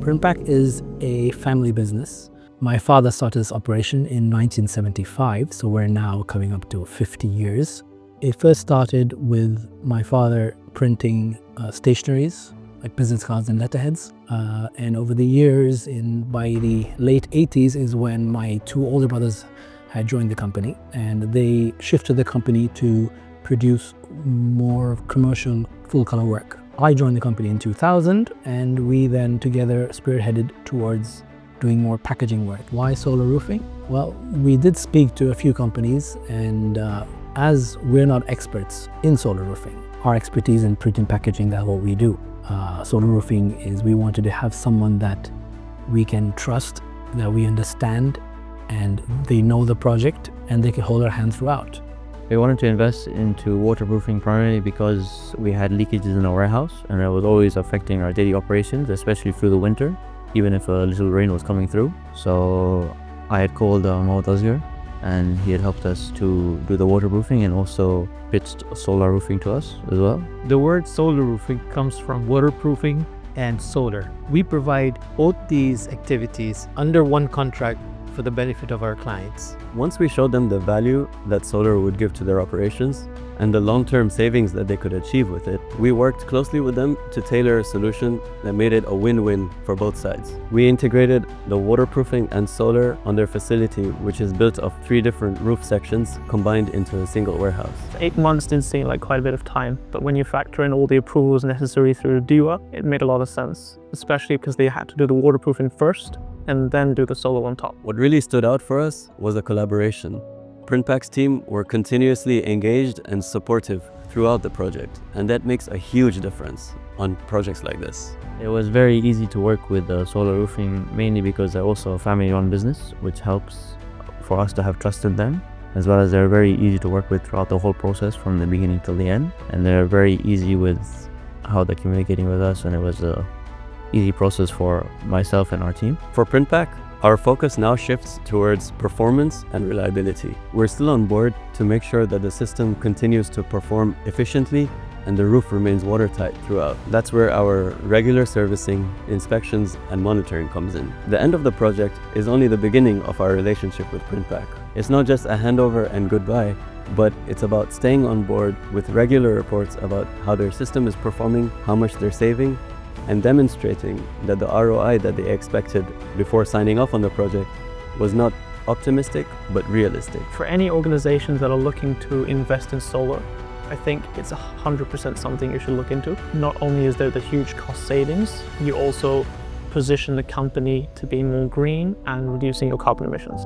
Printpac is a family business. My father started this operation in 1975, so we're now coming up to 50 years. It first started with my father printing stationeries, like business cards and letterheads. And over the years, by the late 80s is when my two older brothers had joined the company, and they shifted the company to produce more commercial full-color work. I joined the company in 2000, and we then together spearheaded towards doing more packaging work. Why solar roofing? Well, we did speak to a few companies, and as we're not experts in solar roofing, our expertise in print and packaging, that's what we do. Solar roofing is we wanted to have someone that we can trust, that we understand, and they know the project, and they can hold our hand throughout. We wanted to invest into waterproofing primarily because we had leakages in our warehouse, and it was always affecting our daily operations, especially through the winter, even if a little rain was coming through. So I had called Mohammed Asghar, and he had helped us to do the waterproofing and also pitched solar roofing to us as well. The word solar roofing comes from waterproofing and solar. We provide both these activities under one contract for the benefit of our clients. Once we showed them the value that solar would give to their operations and the long-term savings that they could achieve with it, we worked closely with them to tailor a solution that made it a win-win for both sides. We integrated the waterproofing and solar on their facility, which is built of 3 different roof sections combined into a single warehouse. 8 months didn't seem like quite a bit of time, but when you factor in all the approvals necessary through DEWA, it made a lot of sense, especially because they had to do the waterproofing first and then do the solar on top. What really stood out for us was a collaboration. Printpac's team were continuously engaged and supportive throughout the project, and that makes a huge difference on projects like this. It was very easy to work with solar roofing, mainly because they're also a family-run business, which helps for us to have trust in them, as well as they're very easy to work with throughout the whole process from the beginning till the end. And they're very easy with how they're communicating with us, and it was a easy process for myself and our team. For Printpac, our focus now shifts towards performance and reliability. We're still on board to make sure that the system continues to perform efficiently and the roof remains watertight throughout. That's where our regular servicing, inspections, and monitoring comes in. The end of the project is only the beginning of our relationship with Printpac. It's not just a handover and goodbye, but it's about staying on board with regular reports about how their system is performing, how much they're saving, and demonstrating that the ROI that they expected before signing off on the project was not optimistic, but realistic. For any organizations that are looking to invest in solar, I think it's 100% something you should look into. Not only is there the huge cost savings, you also position the company to be more green and reducing your carbon emissions.